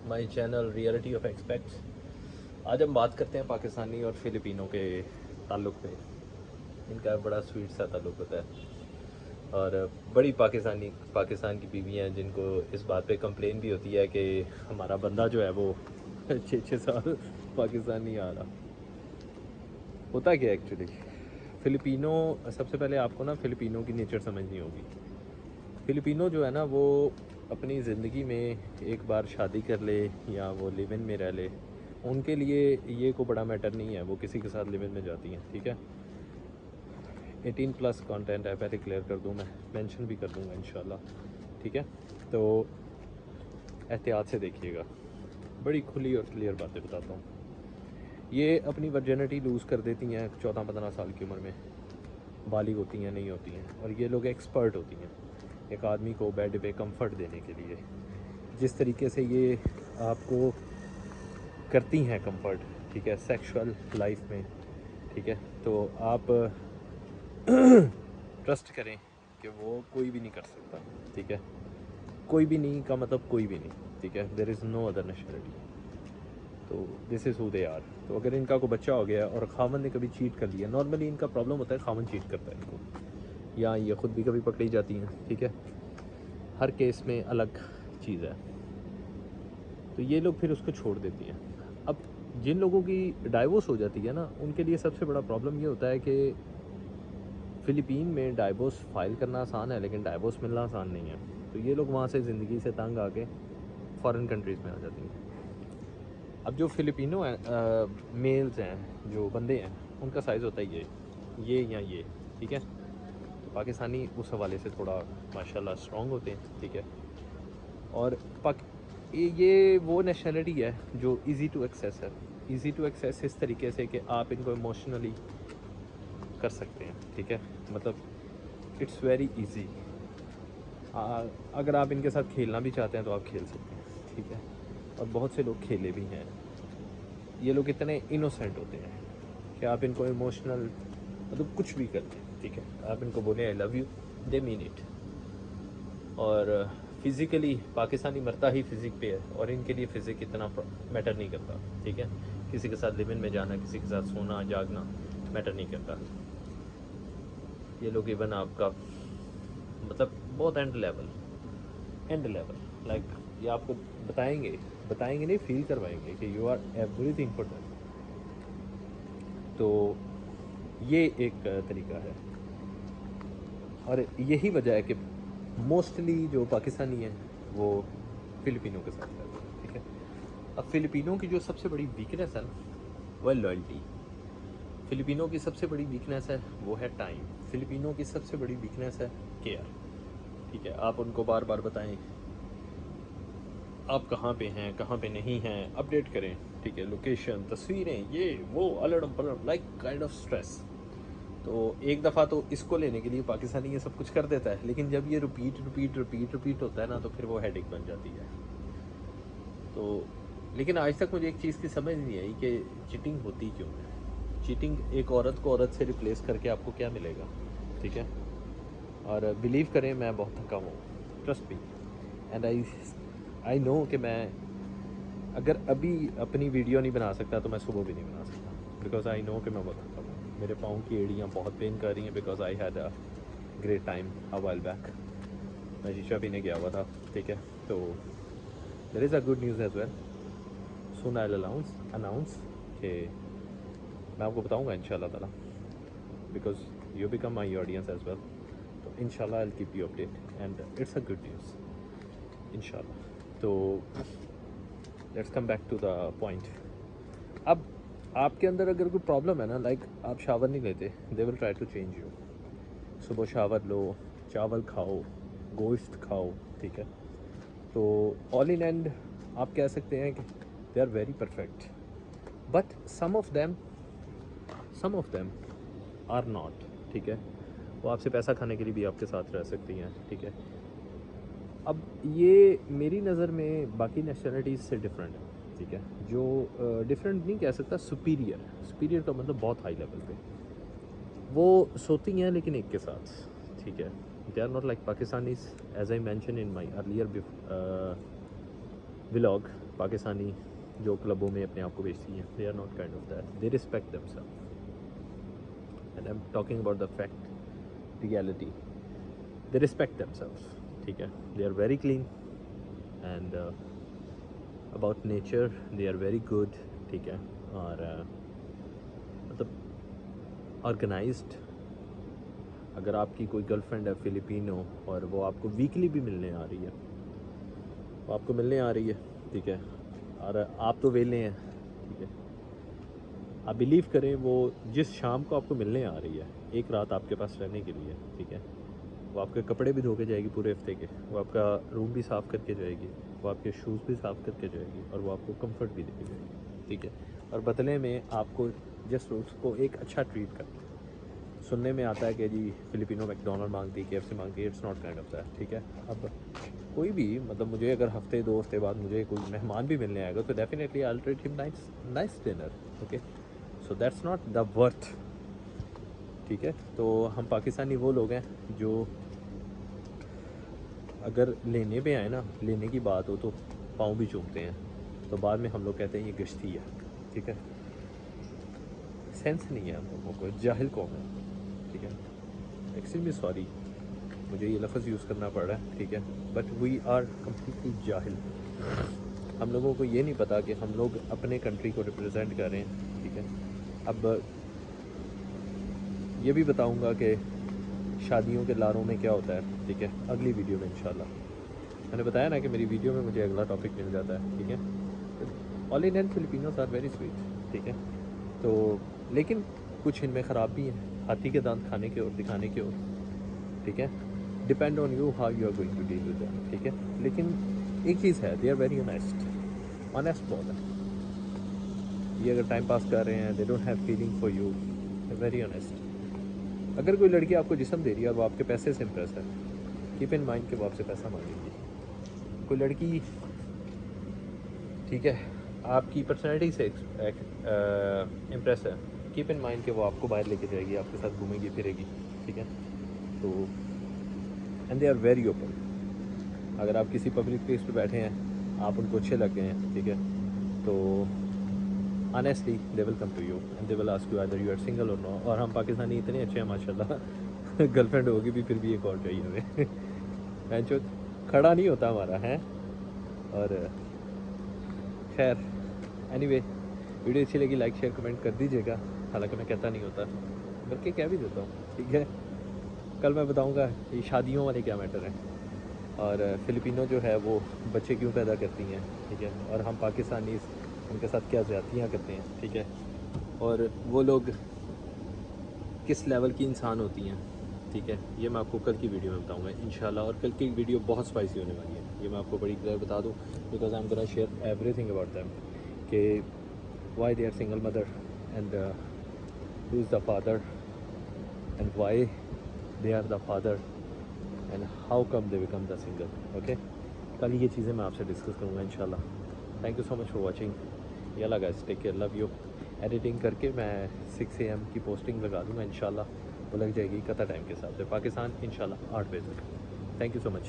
My channel reality of aspects. आज हम बात करते हैं पाकिस्तानी और फ़िलिपिनों के ताल्लुक़ पे। इनका बड़ा स्वीट सा ताल्लुक़ होता है और बड़ी पाकिस्तान की बीवियाँ हैं जिनको इस बात पे कंप्लेन भी होती है कि हमारा बंदा जो है वो 6-6 साल पाकिस्तान नहीं आ रहा। होता क्या है एक्चुअली, फ़िलिपिनो, सबसे पहले आपको ना फ़िलिपिनो की नेचर समझनी होगी। फ़िलिपिनो जो है ना वो अपनी ज़िंदगी में एक बार शादी कर ले या वो लिव इन में रह ले, उनके लिए ये को बड़ा मैटर नहीं है, वो किसी के साथ लिव इन में जाती हैं। ठीक है, 18+ कंटेंट है, पहले क्लियर कर दूँ, मैं मेंशन भी कर दूँगा इंशाल्लाह। ठीक है, तो एहतियात से देखिएगा, बड़ी खुली और क्लियर बातें बताता हूँ। ये अपनी वर्जिनिटी लूज़ कर देती हैं 14-15 साल की उम्र में, बालिग होती हैं नहीं होती हैं, और ये लोग एक्सपर्ट होती हैं एक आदमी को बेड पे कंफर्ट देने के लिए। जिस तरीके से ये आपको करती हैं कंफर्ट, ठीक है, सेक्सुअल लाइफ में, ठीक है, तो आप ट्रस्ट करें कि वो कोई भी नहीं कर सकता। ठीक है, कोई भी नहीं का मतलब कोई भी नहीं। ठीक है, there is no other nationality. तो this is who they are. तो अगर इनका कोई बच्चा हो गया और खामन ने कभी चीट कर लिया, नॉर्मली इनका प्रॉब्लम होता है खामन चीट करता है इनको, या ये ख़ुद भी कभी पकड़ी जाती हैं। ठीक है, हर केस में अलग चीज़ है। तो ये लोग फिर उसको छोड़ देती हैं। अब जिन लोगों की डाइवोर्स हो जाती है ना, उनके लिए सबसे बड़ा प्रॉब्लम ये होता है कि फ़िलिपीन में डाइवोर्स फाइल करना आसान है लेकिन डाइवोर्स मिलना आसान नहीं है। तो ये लोग वहाँ से ज़िंदगी से तंग आके फ़ॉरेन कंट्रीज़ में आ जाती हैं। अब जो फ़िलिपिनो मेल्स हैं, जो बंदे हैं, उनका साइज़ होता है ये या ये। ठीक है, तो पाकिस्तानी उस हवाले से थोड़ा माशाल्लाह स्ट्रॉन्ग होते हैं। ठीक है, और ये वो नेशनलिटी है जो इजी टू एक्सेस है। इजी टू एक्सेस इस तरीके से कि आप इनको इमोशनली कर सकते हैं। ठीक है, मतलब इट्स वेरी इजी। अगर आप इनके साथ खेलना भी चाहते हैं तो आप खेल सकते हैं। ठीक है, और बहुत से लोग खेले भी हैं। ये लोग इतने इनोसेंट होते हैं कि आप इनको इमोशनल मतलब कुछ भी कर दें। ठीक है, आप इनको बोले I love you, they mean it. और फिज़िकली पाकिस्तानी मरता ही फ़िज़िक पे है, और इनके लिए फ़िज़िक इतना मैटर नहीं करता। ठीक है, किसी के साथ लिव इन में जाना, किसी के साथ सोना जागना मैटर नहीं करता। ये लोग इवन आपका मतलब बहुत एंड लेवल लाइक ये आपको बताएंगे नहीं, फील करवाएंगे कि you are everything for them. तो ये एक तरीका है, और यही वजह है कि मोस्टली जो पाकिस्तानी हैं वो फ़िलिपिनो के साथ रहते हैं। ठीक है, अब फ़िलिपिनो की जो सबसे बड़ी वीकनेस है ना, वो है लॉयल्टी। फ़िलिपिनो की सबसे बड़ी वीकनेस है वो है टाइम। फ़िलिपिनो की सबसे बड़ी वीकनेस है केयर। ठीक है, आप उनको बार बार बताएं आप कहाँ पे हैं, कहाँ पे नहीं हैं, अपडेट करें। ठीक है, लोकेशन, तस्वीरें, ये वो अलड़म पलड़म, लाइक काइंड ऑफ स्ट्रेस। तो एक दफ़ा तो इसको लेने के लिए पाकिस्तानी ये सब कुछ कर देता है, लेकिन जब ये रिपीट होता है ना, तो फिर वो हेडेक बन जाती है। तो लेकिन आज तक मुझे एक चीज़ की समझ नहीं आई कि चीटिंग होती क्यों है। चीटिंग एक औरत को औरत से रिप्लेस करके आपको क्या मिलेगा। ठीक है, और बिलीव करें मैं बहुत थका हुआ हूँ, trust me, and I know कि मैं अगर अभी अपनी वीडियो नहीं बना सकता तो मैं सुबह भी नहीं बना सकता, बिकॉज आई नो कि मैं बहुत थका हुआ हूँ। मेरे पाँव की एड़ियाँ बहुत पेन कर रही हैं because I had a great time a while back. मैं शीशा पीने गया हुआ था। ठीक है, तो there is a good news as well. सुन आई अनाउंस कि मैं आपको बताऊँगा इंशाल्लाह ताला, because you become my audience as well. तो इंशाल्लाह I will keep you update and it's a good news इंशाल्लाह। तो let's come back to the point. अब आपके अंदर अगर कोई प्रॉब्लम है ना, लाइक आप शावर नहीं लेते, they will try to change you. सुबह शावर लो, चावल खाओ, गोश्त खाओ। ठीक है, तो ऑल इन एंड आप कह सकते हैं कि they are very perfect, but some of them are not. ठीक है, वो आपसे पैसा खाने के लिए भी आपके साथ रह सकती हैं। ठीक है, अब ये मेरी नज़र में बाकी नेशनलिटीज़ से डिफरेंट है। ठीक है, जो डिफरेंट नहीं कह सकता, सुपीरियर का मतलब बहुत हाई लेवल पे वो सोती हैं, लेकिन एक के साथ। ठीक है, they are not like Pakistanis, as I mention in my earlier vlog, Pakistani जो क्लबों में अपने आप को बेचती हैं, they are not kind of that, they respect themselves and I am talking about the fact reality, they respect themselves, ठीक है। They are very clean and about nature they are very good, ठीक है। और मतलब organised. अगर आपकी कोई girlfriend है फिलिपिनो और वो आपको वीकली भी मिलने आ रही है, वो आपको मिलने आ रही है, ठीक है, और आप तो वेले हैं, ठीक है, आप बिलीव करें वो जिस शाम को आपको मिलने आ रही है एक रात आपके पास रहने के लिए, ठीक है, वो आपके कपड़े भी धो के जाएगी पूरे हफ्ते के, वो आपका रूम भी साफ़ करके जाएगी, वो आपके शूज़ भी साफ़ करके जाएगी और वो आपको कंफर्ट भी देके जाएगी, ठीक है। और बदले में आपको जस्ट उसको एक अच्छा ट्रीट करना। सुनने में आता है कि जी फिलिपिनो मैकडोनल्ड मांगती है, KFC मांगती है, it's not kind of that, ठीक है। अब कोई भी मतलब मुझे अगर हफ्ते 2 हफ्ते बाद मुझे कोई मेहमान भी मिलने आएगा तो definitely I will treat him nice dinner, okay. So that's not the worth, ठीक है। तो हम पाकिस्तानी वो लोग हैं जो अगर लेने पे आए ना, लेने की बात हो तो पाँव भी चूमते हैं, तो बाद में हम लोग कहते हैं ये गश्ती है, ठीक है। सेंस नहीं है हम लोगों को, जाहिल कौम है, ठीक है। एक्चुअली सॉरी मुझे ये लफ्ज़ यूज़ करना पड़ रहा है, ठीक है, बट वी आर कम्प्लीटली जाहिल। हम लोगों को ये नहीं पता कि हम लोग अपने कंट्री को रिप्रेजेंट कर रहे हैं, ठीक है। अब ये भी बताऊंगा कि शादियों के लारों में क्या होता है, ठीक है, अगली वीडियो में इंशाल्लाह। मैंने बताया ना कि मेरी वीडियो में मुझे अगला टॉपिक मिल जाता है, ठीक है। All Indian Filipinos are very sweet, ठीक है। तो लेकिन कुछ इनमें ख़राब भी हैं, हाथी के दांत खाने की ओर, दिखाने की ओर, ठीक है। Depend on you how you are going to deal with them, ठीक है। लेकिन एक चीज़ है, दे आर वेरी ऑनेस्ट बहुत है। ये अगर टाइम पास कर रहे हैं, they don't have feeling for you, they very honest. अगर कोई लड़की आपको जिस्म दे रही है और वो आपके पैसे से इम्प्रेस है, कीप इन माइंड कि वो आपसे पैसा मांगेगी। कोई लड़की, ठीक है, आपकी पर्सनैलिटी से इम्प्रेस है, कीप इन माइंड कि वो आपको बाहर लेके जाएगी, आपके साथ घूमेगी फिरेगी, ठीक है। तो and they are very open. अगर आप किसी पब्लिक प्लेस पे बैठे हैं, आप उनको अच्छे लग गए हैं, ठीक है, तो honestly they will come to you and they will ask you either you are single or no. और हम पाकिस्तानी इतने अच्छे हैं माशाल्लाह गर्लफ्रेंड होगी भी फिर भी एक और चाहिए हमें मैं जो खड़ा नहीं होता हमारा है। और खैर एनीवे, वीडियो अच्छी लगी लाइक शेयर कमेंट कर दीजिएगा, हालांकि मैं कहता नहीं होता, बल्कि कह भी देता हूँ, ठीक है। कल मैं बताऊँगा ये शादियों वाले क्या मैटर हैं, और फिलिपिनो जो है वो बच्चे क्यों पैदा करती हैं, ठीक है, और हम पाकिस्तानी उनके साथ क्या ज़्यादतियाँ करते हैं, ठीक है, और वो लोग किस लेवल की इंसान होती हैं, ठीक है। ये मैं आपको कल की वीडियो में बताऊंगा इंशाल्लाह। और कल की वीडियो बहुत स्पाइसी होने वाली है, ये मैं आपको बड़ी क्लियर बता दूं, because I am gonna share everything about them कि why they are single mother and who is the father and why they are the father and how come they become the single, okay. कल ये चीज़ें मैं आपसे discuss करूँगा इंशाल्लाह। Thank you so much for watching. यल्ला guys, take care, love you. Editing करके मैं 6 AM की पोस्टिंग लगा दूँगा इंशाल्लाह, वो लग जाएगी कतर टाइम के हिसाब से, पाकिस्तान इंशाल्लाह 8 बजे तक। Thank you so much.